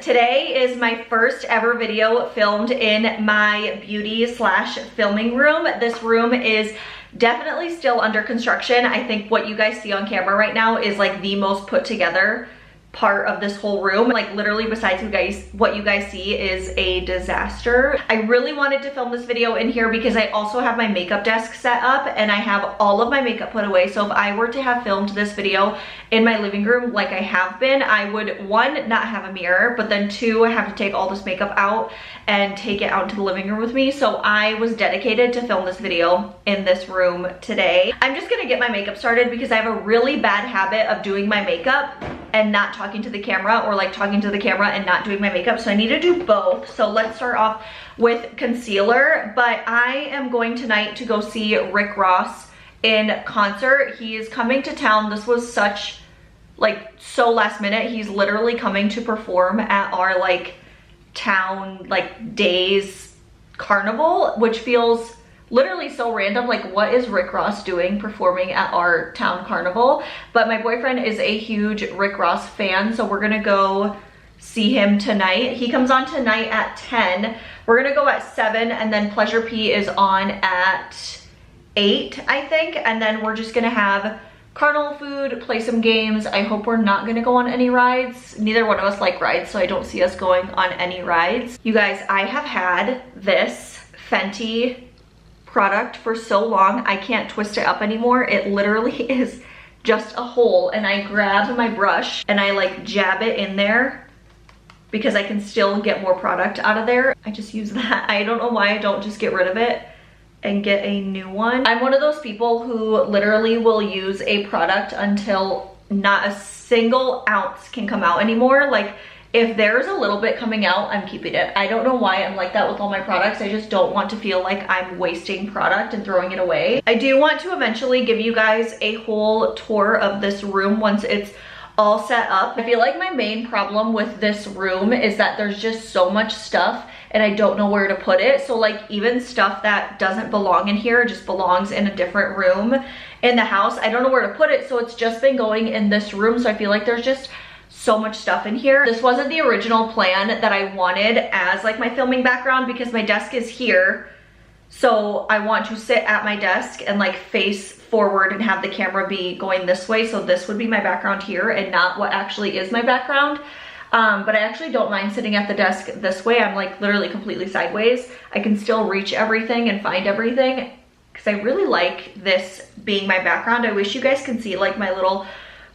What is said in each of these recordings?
Today is my first ever video filmed in my beauty slash filming room. This room is definitely still under construction. I think what you guys see on camera right now is like the most put together part of this whole room. Like literally besides what you guys see is a disaster. I really wanted to film this video in here because I also have my makeup desk set up and I have all of my makeup put away. So if I were to have filmed this video in my living room like I have been, I would, one, not have a mirror, but then two, I have to take all this makeup out and take it out to the living room with me. So I was dedicated to film this video in this room today. I'm just gonna get my makeup started because I have a really bad habit of doing my makeup and not talking to the camera, or like talking to the camera and not doing my makeup. So I need to do both. So let's start off with concealer. But I am going tonight to go see Rick Ross in concert. He is coming to town. This was such like so last minute. He's literally coming to perform at our like town like days carnival, which feels literally so random. Like, what is Rick Ross doing performing at our town carnival? But my boyfriend is a huge Rick Ross fan, so we're gonna go see him tonight. He comes on tonight at 10. We're gonna go at 7, and then Pleasure P is on at 8, I think. And then we're just gonna have carnival food, play some games. I hope we're not gonna go on any rides. Neither one of us like rides, so I don't see us going on any rides. You guys, I have had this Fenty product for so long, I can't twist it up anymore. It literally is just a hole, and I grab my brush and I like jab it in there because I can still get more product out of there. I just use that. I don't know why I don't just get rid of it and get a new one. I'm one of those people who literally will use a product until not a single ounce can come out anymore. Like, if there's a little bit coming out, I'm keeping it. I don't know why I'm like that with all my products. I just don't want to feel like I'm wasting product and throwing it away. I do want to eventually give you guys a whole tour of this room once it's all set up. I feel like my main problem with this room is that there's just so much stuff and I don't know where to put it. So like even stuff that doesn't belong in here just belongs in a different room in the house. I don't know where to put it, so it's just been going in this room. So I feel like there's just so much stuff in here. This wasn't the original plan that I wanted as like my filming background because my desk is here. So I want to sit at my desk and like face forward and have the camera be going this way. So this would be my background here and not what actually is my background. But I actually don't mind sitting at the desk this way. I'm like literally completely sideways. I can still reach everything and find everything because I really like this being my background. I wish you guys can see like my little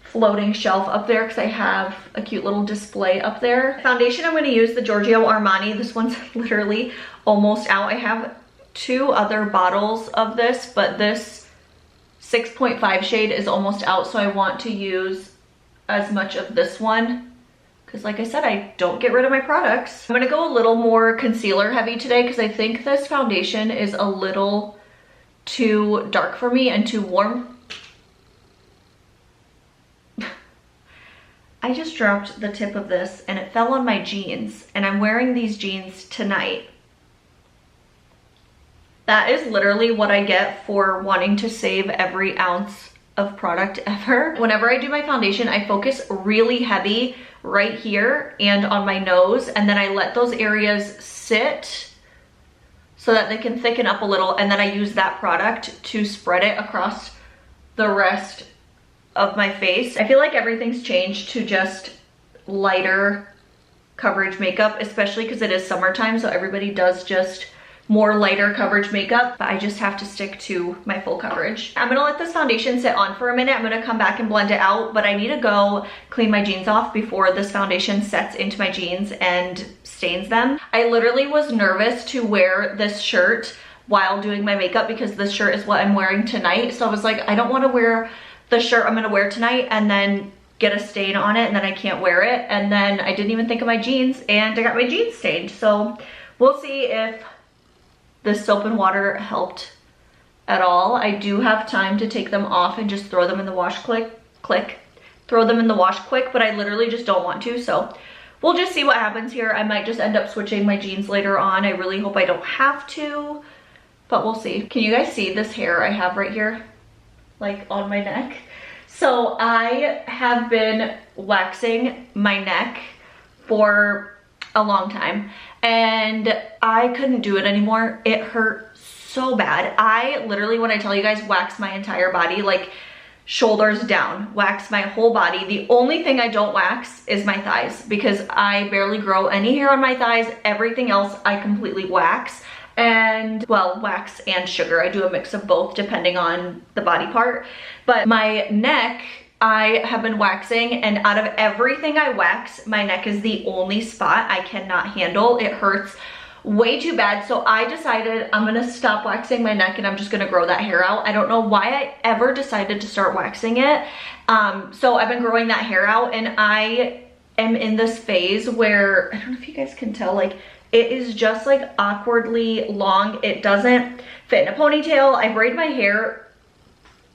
floating shelf up there because I have a cute little display up there. Foundation, I'm going to use the Giorgio Armani. This one's literally almost out. I have 2 other bottles of this, but this 6.5 shade is almost out, so I want to use as much of this one because like I said, I don't get rid of my products. I'm going to go a little more concealer heavy today because I think this foundation is a little too dark for me and too warm. I just dropped the tip of this and it fell on my jeans, and I'm wearing these jeans tonight. That is literally what I get for wanting to save every ounce of product ever. Whenever I do my foundation, I focus really heavy right here and on my nose, and then I let those areas sit so that they can thicken up a little, and then I use that product to spread it across the rest of my face. I feel like everything's changed to just lighter coverage makeup, especially because it is summertime, so everybody does just more lighter coverage makeup, but I just have to stick to my full coverage. I'm gonna let this foundation sit on for a minute. I'm gonna come back and blend it out, but I need to go clean my jeans off before this foundation sets into my jeans and stains them. I literally was nervous to wear this shirt while doing my makeup because this shirt is what I'm wearing tonight. So I was like, I don't want to wear the shirt I'm gonna wear tonight and then get a stain on it and then I can't wear it. And then I didn't even think of my jeans and I got my jeans stained. So we'll see if this soap and water helped at all. I do have time to take them off and just throw them in the wash throw them in the wash quick, but I literally just don't want to. So we'll just see what happens here. I might just end up switching my jeans later on. I really hope I don't have to, but we'll see. Can you guys see this hair I have right here? Like on my neck. So I have been waxing my neck for a long time, and I couldn't do it anymore. It hurt so bad. I literally, when I tell you guys, wax my entire body, like shoulders down, wax my whole body. The only thing I don't wax is my thighs, because I barely grow any hair on my thighs. Everything else I completely wax. And well, wax and sugar. I do a mix of both depending on the body part. But my neck, I have been waxing, and out of everything I wax, my neck is the only spot I cannot handle. It hurts way too bad. So I decided I'm gonna stop waxing my neck and I'm just gonna grow that hair out. I don't know why I ever decided to start waxing it. So I've been growing that hair out, and I am in this phase where, I don't know if you guys can tell, like it is just like awkwardly long. It doesn't fit in a ponytail. I braid my hair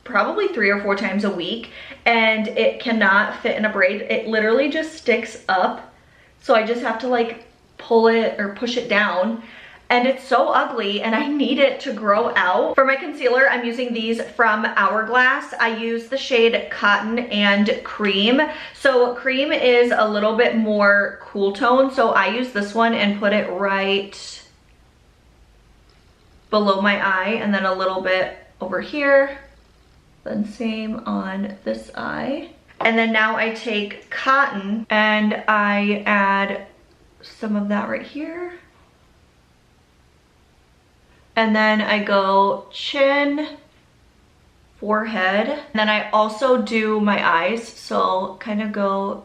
probably 3 or 4 times a week, and it cannot fit in a braid. It literally just sticks up. So I just have to like pull it or push it down, and it's so ugly, and I need it to grow out. For my concealer, I'm using these from Hourglass. I use the shade Cotton and Cream. So Cream is a little bit more cool tone, so I use this one and put it right below my eye, and then a little bit over here, then same on this eye. And then now I take Cotton and I add some of that right here, and then I go chin, forehead, and then I also do my eyes, so kind of go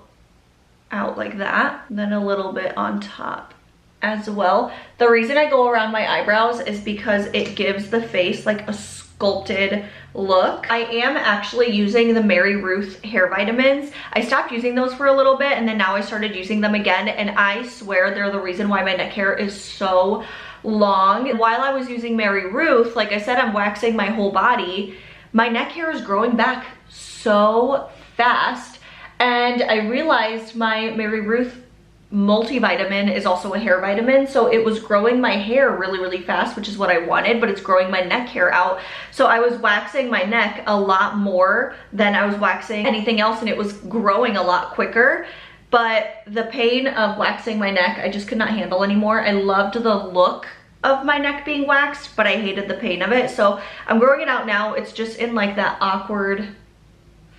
out like that, and then a little bit on top as well. The reason I go around my eyebrows is because it gives the face like a sculpted look. I am actually using the Mary Ruth hair vitamins. I stopped using those for a little bit, and then now I started using them again, and I swear they're the reason why my neck hair is so long. While I was using Mary Ruth, like I said, I'm waxing my whole body. My neck hair is growing back so fast, and I realized my Mary Ruth multivitamin is also a hair vitamin, so it was growing my hair really fast, which is what I wanted, but it's growing my neck hair out. So I was waxing my neck a lot more than I was waxing anything else, and it was growing a lot quicker. But the pain of waxing my neck, I just could not handle anymore. I loved the look of my neck being waxed, but I hated the pain of it. So I'm growing it out now. It's just in like that awkward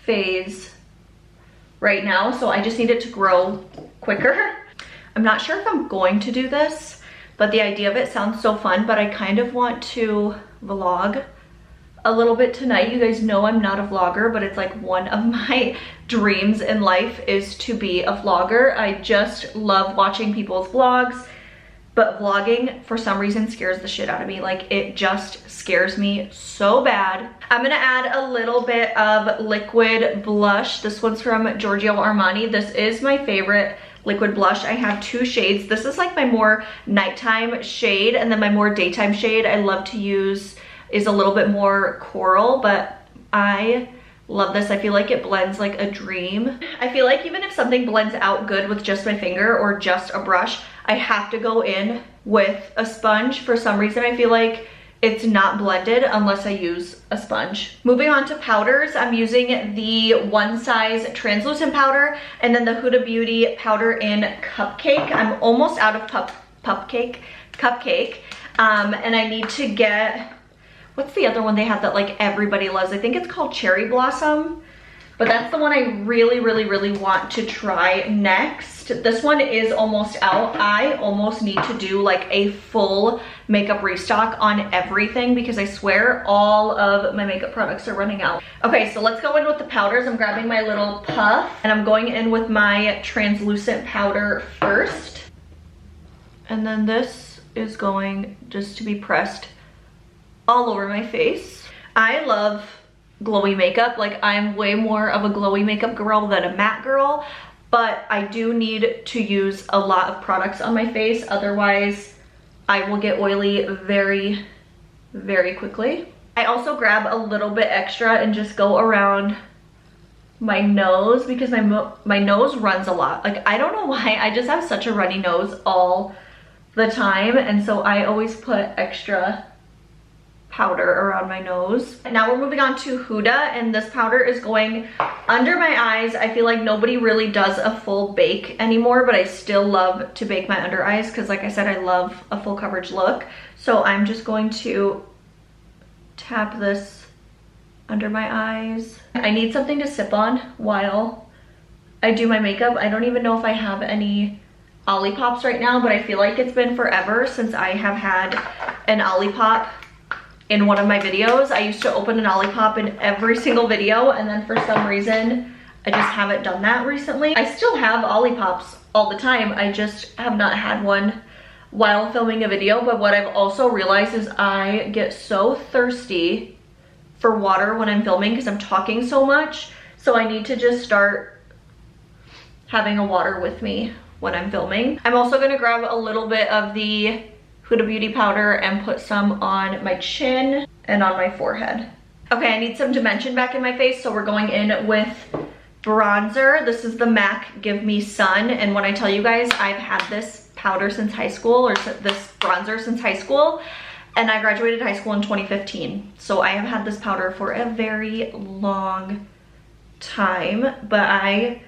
phase right now, so I just need it to grow quicker. I'm not sure if I'm going to do this, but the idea of it sounds so fun. But I kind of want to vlog a little bit tonight. You guys know I'm not a vlogger, but it's like one of my dreams in life is to be a vlogger. I just love watching people's vlogs, but vlogging for some reason scares the shit out of me. Like it just scares me so bad. I'm gonna add a little bit of liquid blush. This one's from Giorgio Armani. This is my favorite liquid blush. I have 2 shades. This is like my more nighttime shade, and then my more daytime shade I love to use is a little bit more coral, but I love this. I feel like it blends like a dream. I feel like even if something blends out good with just my finger or just a brush, I have to go in with a sponge. For some reason, I feel like it's not blended unless I use a sponge. Moving on to powders, I'm using the One Size translucent powder, and then the Huda Beauty powder in Cupcake. I'm almost out of Cupcake. And I need to get, what's the other one they have that like everybody loves? I think it's called Cherry Blossom, but that's the one I really want to try next. This one is almost out. I almost need to do like a full makeup restock on everything, because I swear all of my makeup products are running out. Okay, so let's go in with the powders. I'm grabbing my little puff, and I'm going in with my translucent powder first. And then this is going just to be pressed all over my face. I love glowy makeup. Like I'm way more of a glowy makeup girl than a matte girl, but I do need to use a lot of products on my face, otherwise I will get oily very quickly. I also grab a little bit extra and just go around my nose, because my nose runs a lot. Like I don't know why, I just have such a runny nose all the time, and so I always put extra powder around my nose. Now we're moving on to Huda, and this powder is going under my eyes. I feel like nobody really does a full bake anymore, but I still love to bake my under eyes because, like I said, I love a full coverage look. So I'm just going to tap this under my eyes. I need something to sip on while I do my makeup. I don't even know if I have any Olipops right now, but I feel like it's been forever since I have had an Olipop in one of my videos. I used to open an Olipop in every single video, and then for some reason I just haven't done that recently. I still have Olipops all the time, I just have not had one while filming a video. But what I've also realized is I get so thirsty for water when I'm filming because I'm talking so much, so I need to just start having a water with me when I'm filming. I'm also gonna grab a little bit of the Huda Beauty powder and put some on my chin and on my forehead. Okay, I need some dimension back in my face, so we're going in with bronzer. This is the MAC Give Me Sun, and when I tell you guys, I've had this powder since high school, or this bronzer since high school, and I graduated high school in 2015. So I have had this powder for a very long time, but I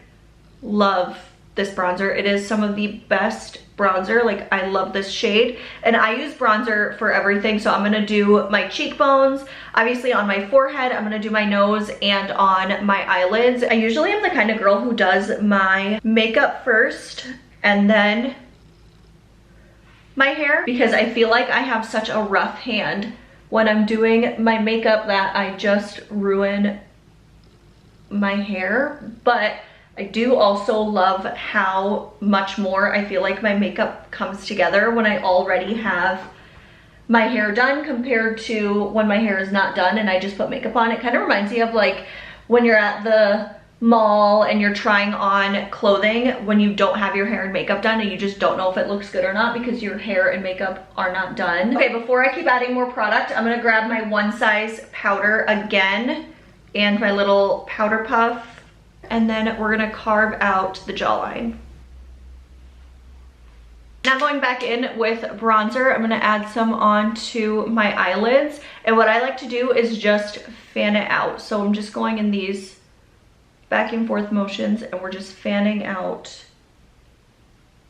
love this bronzer. It is some of the best bronzer. Like, I love this shade, and I use bronzer for everything. So I'm gonna do my cheekbones, obviously on my forehead, I'm gonna do my nose, and on my eyelids. I usually am the kind of girl who does my makeup first and then my hair, because I feel like I have such a rough hand when I'm doing my makeup that I just ruin my hair. But I do also love how much more I feel like my makeup comes together when I already have my hair done compared to when my hair is not done and I just put makeup on. It kind of reminds me of like when you're at the mall and you're trying on clothing when you don't have your hair and makeup done and you just don't know if it looks good or not because your hair and makeup are not done. Okay, before I keep adding more product, I'm gonna grab my One Size powder again and my little powder puff, and then we're gonna carve out the jawline. Now going back in with bronzer, I'm gonna add some onto my eyelids. And what I like to do is just fan it out. So I'm just going in these back and forth motions, and we're just fanning out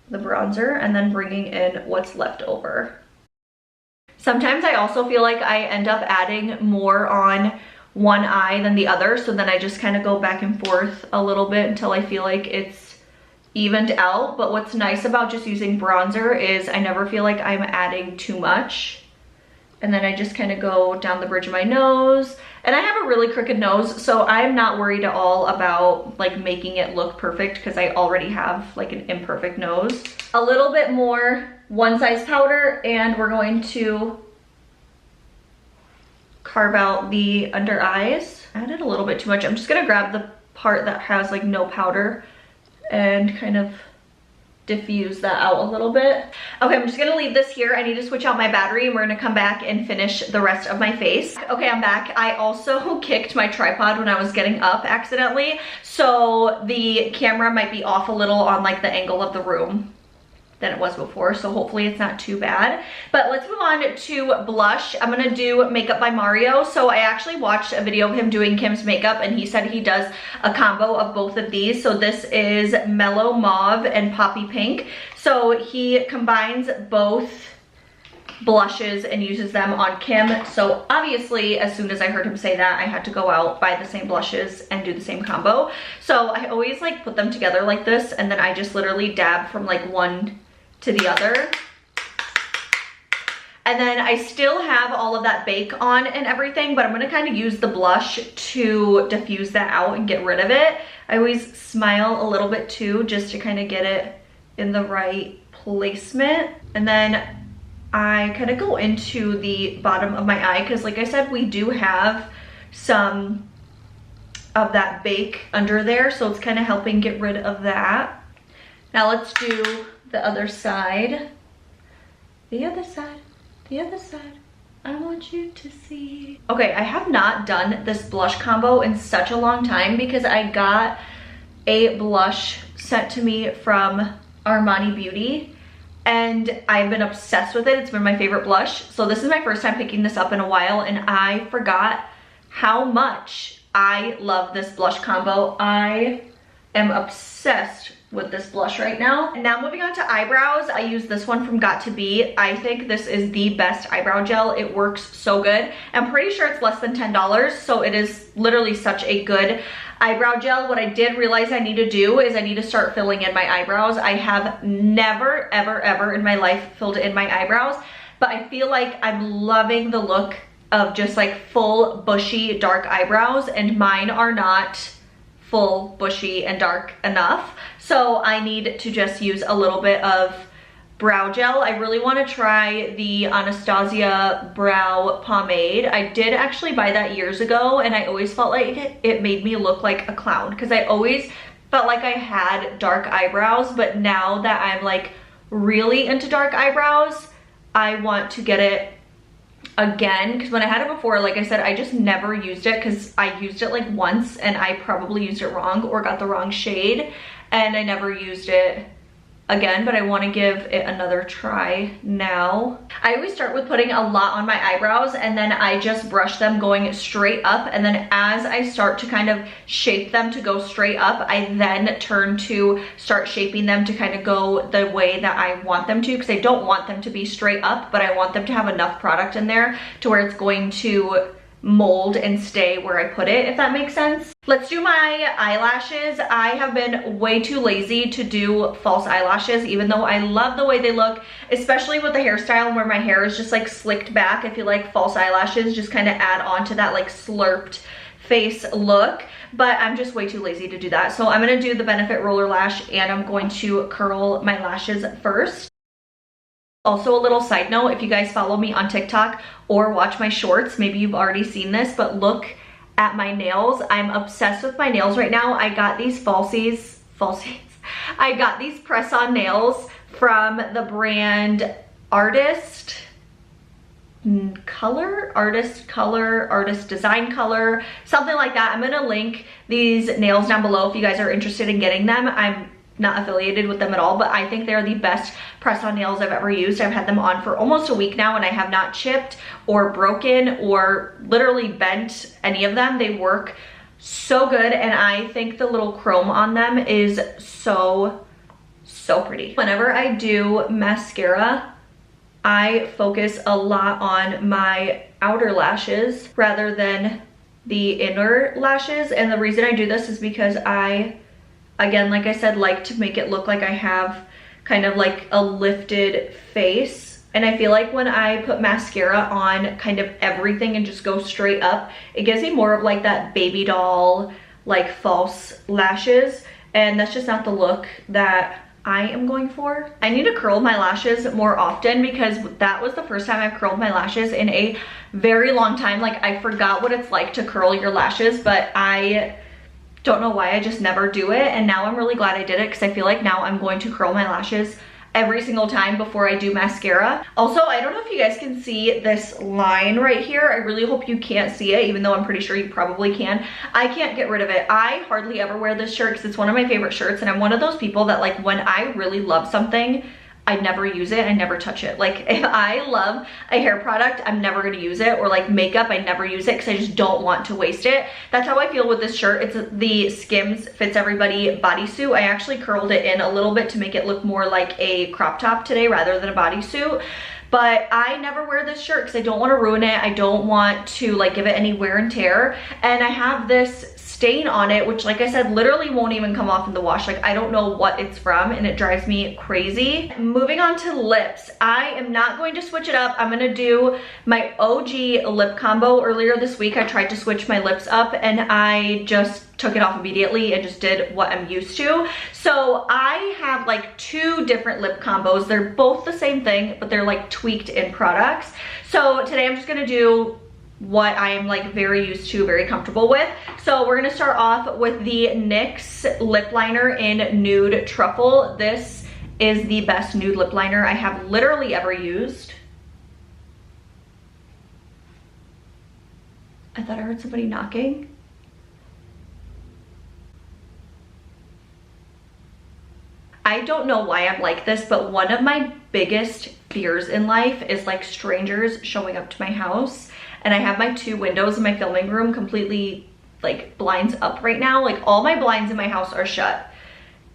the bronzer and then bringing in what's left over. Sometimes I also feel like I end up adding more on one eye than the other, so then I just kind of go back and forth a little bit until I feel like it's evened out. But what's nice about just using bronzer is I never feel like I'm adding too much, and then I just kind of go down the bridge of my nose. And I have a really crooked nose, so I'm not worried at all about like making it look perfect because I already have like an imperfect nose. A little bit more One Size powder, and we're going to carve out the under eyes. I added a little bit too much. I'm just gonna grab the part that has like no powder and kind of diffuse that out a little bit. Okay, I'm just gonna leave this here. I need to switch out my battery and we're gonna come back and finish the rest of my face. Okay, I'm back. I also kicked my tripod when I was getting up accidentally, so the camera might be off a little on like the angle of the room than it was before, so hopefully it's not too bad. But let's move on to blush. I'm gonna do Makeup by Mario. So I actually watched a video of him doing Kim's makeup, and he said he does a combo of both of these. So this is Mellow Mauve and Poppy Pink. So he combines both blushes and uses them on Kim. So obviously, as soon as I heard him say that, I had to go out, buy the same blushes and do the same combo. So I always like put them together like this, and then I just literally dab from like one to the other. And then I still have all of that bake on and everything, but I'm gonna kind of use the blush to diffuse that out and get rid of it. I always smile a little bit too, just to kind of get it in the right placement. And then I kind of go into the bottom of my eye, because like I said, we do have some of that bake under there, so it's kind of helping get rid of that. Now let's do the other side. The other side, the other side, I want you to see. Okay, I have not done this blush combo in such a long time because I got a blush sent to me from Armani Beauty, and I've been obsessed with it. It's been my favorite blush. So this is my first time picking this up in a while, and I forgot how much I love this blush combo. I am obsessed with this blush right now. And now moving on to eyebrows, I use this one from Got To Be. I think this is the best eyebrow gel. It works so good. I'm pretty sure it's less than $10, so it is literally such a good eyebrow gel. What I did realize I need to do is I need to start filling in my eyebrows. I have never, ever, ever in my life filled in my eyebrows, but I feel like I'm loving the look of just like full bushy dark eyebrows, and mine are not full bushy and dark enough. So I need to just use a little bit of brow gel. I really want to try the Anastasia brow pomade. I did actually buy that years ago, and I always felt like it made me look like a clown, because I always felt like I had dark eyebrows, but now that I'm like really into dark eyebrows, I want to get it again, because when I had it before, like I said, I just never used it, because I used it like once and I probably used it wrong or got the wrong shade, and I never used it again, but I want to give it another try now. I always start with putting a lot on my eyebrows, and then I just brush them going straight up, and then as I start to kind of shape them to go straight up, I then turn to start shaping them to kind of go the way that I want them to, because I don't want them to be straight up, but I want them to have enough product in there to where it's going to mold and stay where I put it, if that makes sense. Let's do my eyelashes. I have been way too lazy to do false eyelashes, even though I love the way they look, especially with the hairstyle where my hair is just like slicked back. I feel like false eyelashes just kind of add on to that like slurped face look, but I'm just way too lazy to do that. So I'm gonna do the Benefit Roller Lash, and I'm going to curl my lashes first. Also, a little side note, if you guys follow me on TikTok or watch my shorts, maybe you've already seen this, but look at my nails. I'm obsessed with my nails right now. I got these falsies. I got these press-on nails from the brand Artist Design Color, something like that. I'm gonna link these nails down below if you guys are interested in getting them. I'm not affiliated with them at all, but I think they're the best press-on nails I've ever used. I've had them on for almost a week now, and I have not chipped or broken or literally bent any of them. They work so good, and I think the little chrome on them is so pretty. Whenever I do mascara, I focus a lot on my outer lashes rather than the inner lashes, and the reason I do this is because I, again, like I said, like to make it look like I have kind of like a lifted face. And I feel like when I put mascara on kind of everything and just go straight up, it gives me more of like that baby doll, like false lashes. And that's just not the look that I am going for. I need to curl my lashes more often, because that was the first time I've curled my lashes in a very long time. Like, I forgot what it's like to curl your lashes, but I don't know why I just never do it, and now I'm really glad I did it, because I feel like now I'm going to curl my lashes every single time before I do mascara. Also, I don't know if you guys can see this line right here. I really hope you can't see it, even though I'm pretty sure you probably can. I can't get rid of it. I hardly ever wear this shirt because it's one of my favorite shirts, and I'm one of those people that, like, when I really love something, I never use it, I never touch it. Like, if I love a hair product, I'm never gonna use it, or like makeup, I never use it because I just don't want to waste it. That's how I feel with this shirt. It's the Skims Fits Everybody bodysuit. I actually curled it in a little bit to make it look more like a crop top today rather than a bodysuit. But I never wear this shirt because I don't want to ruin it. I don't want to like give it any wear and tear. And I have this stain on it, which, like I said, literally won't even come off in the wash. Like, I don't know what it's from, and it drives me crazy. Moving on to lips. I am not going to switch it up. I'm gonna do my OG lip combo. Earlier this week, I tried to switch my lips up, and I just took it off immediately and just did what I'm used to. So I have like two different lip combos. They're both the same thing, but they're like tweaked in products. So today I'm just gonna do what I am like very used to, very comfortable with. So we're gonna start off with the NYX lip liner in Nude Truffle. This is the best nude lip liner I have literally ever used. I thought I heard somebody knocking. I don't know why I'm like this, but one of my biggest fears in life is like strangers showing up to my house. And I have my 2 windows in my filming room completely like blinds up right now. Like all my blinds in my house are shut,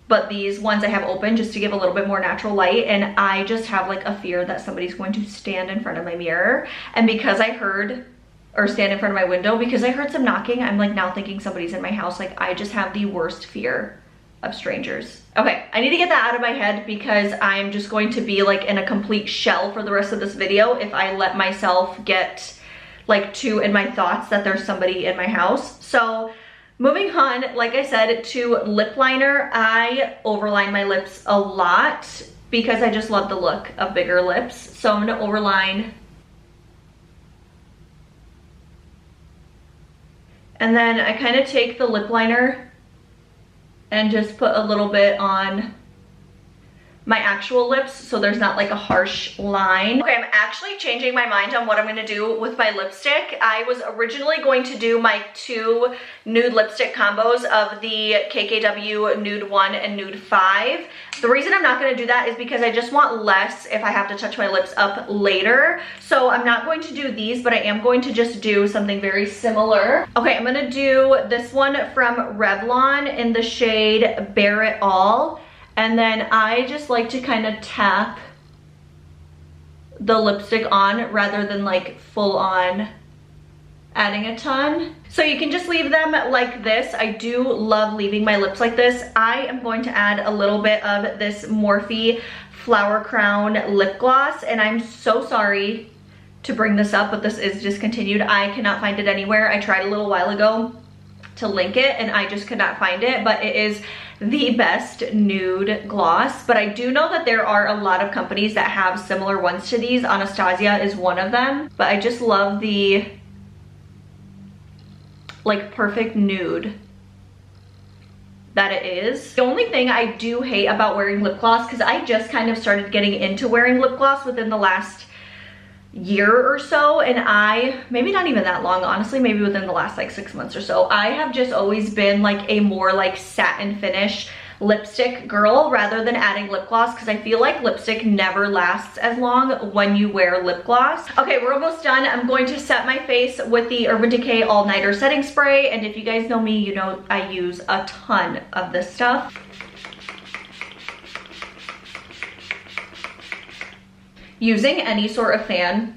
but these ones I have open just to give a little bit more natural light. And I just have like a fear that somebody's going to stand in front of my mirror. And because I heard, or stand in front of my window, because I heard some knocking, I'm like now thinking somebody's in my house. Like I just have the worst fear of strangers. Okay, I need to get that out of my head because I'm just going to be like in a complete shell for the rest of this video if I let myself get like too in my thoughts that there's somebody in my house. So moving on, like I said, to lip liner. I overline my lips a lot because I just love the look of bigger lips. So I'm gonna overline. And then I kind of take the lip liner and just put a little bit on my actual lips so there's not like a harsh line. Okay, I'm actually changing my mind on what I'm gonna do with my lipstick. I was originally going to do my 2 nude lipstick combos of the KKW Nude 1 and Nude 5. The reason I'm not gonna do that is because I just want less if I have to touch my lips up later. So I'm not going to do these, but I am going to just do something very similar. Okay, I'm gonna do this one from Revlon in the shade Bare It All. And then I just like to kind of tap the lipstick on rather than like full on adding a ton. So you can just leave them like this. I do love leaving my lips like this. I am going to add a little bit of this Morphe Flower Crown lip gloss, and I'm so sorry to bring this up, but this is discontinued. I cannot find it anywhere. I tried a little while ago to link it and I just could not find it, but it is the best nude gloss. But I do know that there are a lot of companies that have similar ones to these. Anastasia is one of them, but I just love the like perfect nude that it is. The only thing I do hate about wearing lip gloss, because I just kind of started getting into wearing lip gloss within the last year or so, and maybe not even that long, honestly, maybe within the last like 6 months or so, I have just always been like a more like satin finish lipstick girl rather than adding lip gloss, because I feel like lipstick never lasts as long when you wear lip gloss. Okay, we're almost done. I'm going to set my face with the Urban Decay All Nighter Setting Spray, and if you guys know me, you know I use a ton of this stuff. Using any sort of fan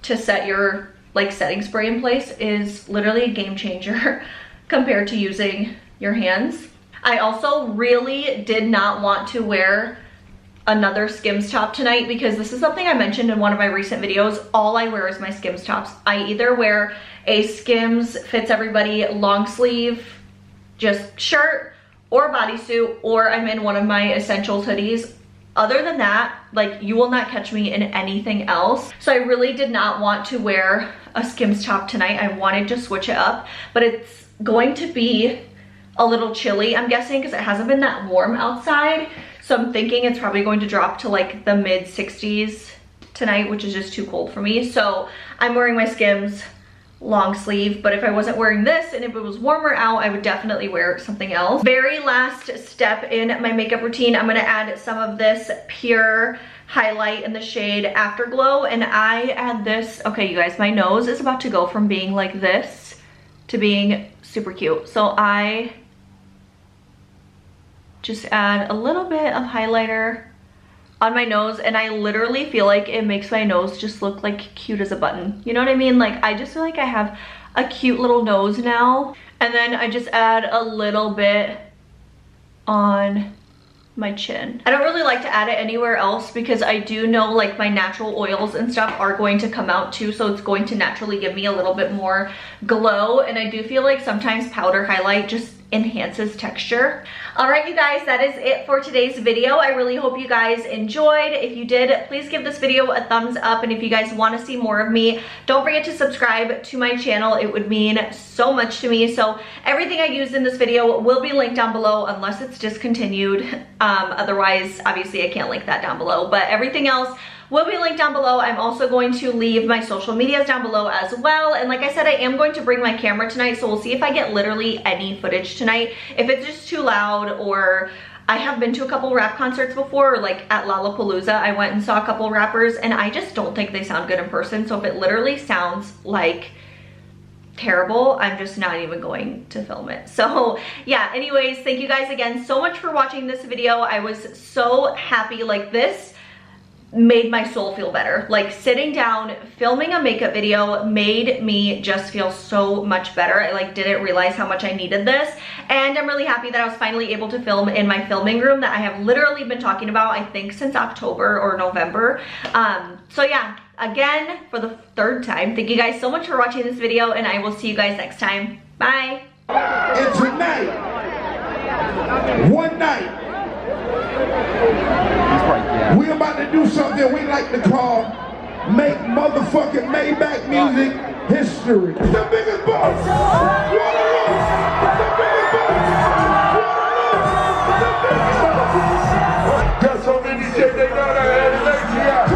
to set your like setting spray in place is literally a game changer compared to using your hands. I also really did not want to wear another Skims top tonight because this is something I mentioned in one of my recent videos. All I wear is my Skims tops. I either wear a Skims Fits Everybody long sleeve just shirt or bodysuit, or I'm in one of my Essentials hoodies. Other than that, like, you will not catch me in anything else. So I really did not want to wear a Skims top tonight. I wanted to switch it up, but it's going to be a little chilly, I'm guessing, because it hasn't been that warm outside. So I'm thinking it's probably going to drop to like the mid 60s tonight, which is just too cold for me. So I'm wearing my Skims long sleeve, but if I wasn't wearing this and if it was warmer out, I would definitely wear something else. Very last step in my makeup routine, I'm gonna add some of this Pure highlight in the shade Afterglow, and I add this. Okay, you guys, my nose is about to go from being like this to being super cute. So I just add a little bit of highlighter on my nose, and I literally feel like it makes my nose just look like cute as a button. You know what I mean? Like, I just feel like I have a cute little nose now. And then I just add a little bit on my chin. I don't really like to add it anywhere else because I do know like my natural oils and stuff are going to come out too, so it's going to naturally give me a little bit more glow. And I do feel like sometimes powder highlight just enhances texture. All right, you guys, that is it for today's video. I really hope you guys enjoyed. If you did, please give this video a thumbs up, and if you guys want to see more of me, don't forget to subscribe to my channel. It would mean so much to me. So everything I used in this video will be linked down below unless it's discontinued. Otherwise, obviously I can't link that down below, but everything else will be linked down below. I'm also going to leave my social medias down below as well. And like I said, I am going to bring my camera tonight, so we'll see if I get literally any footage tonight. If it's just too loud or I have been to a couple rap concerts before, like at Lollapalooza, I went and saw a couple rappers and I just don't think they sound good in person. So if it literally sounds like terrible, I'm just not even going to film it. So yeah, anyways, thank you guys again so much for watching this video. I was so happy. Like, this made my soul feel better. Like, sitting down filming a makeup video made me just feel so much better. I like didn't realize how much I needed this, and I'm really happy that I was finally able to film in my filming room that I have literally been talking about, I think, since October or November. So yeah, again, for the third time, thank you guys so much for watching this video, and I will see you guys next time. Bye. And tonight, one night, we're about to do something we like to call make motherfucking Maybach music history. The biggest boss, Waterloo. The biggest boss, Waterloo. The biggest boss. Got so many shit they know that I had to make you out.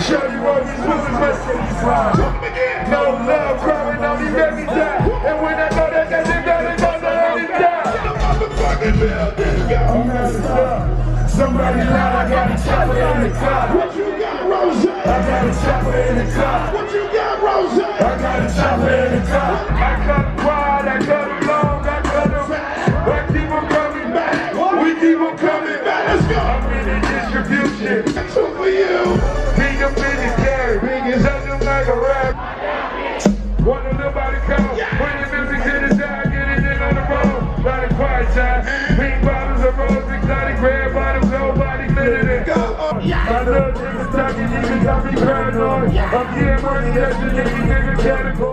Show you all these movies, no love, crying on me, baby die. And when I know that they gotta go, they die. The motherfucking building, go. Somebody loud, I got a chopper in the car. What you got, Rose? I got a chopper in the car. What you got, Rose? I got a chopper in the car. I cut wide, I cut them long, I cut them back. I keep them coming back. We keep them coming back. Let's go. I'm in the distribution. That's for you. King of business, carry. Biggest under like a rap. Want a little body count. When the music hit the side, get it in on the road. Lot of quiet time. Pink bottles of rose, exotic red bottoms, nobody glitter it. Go. My little niggas talking, niggas got me paranoid. I'm getting money, that's the nigga category.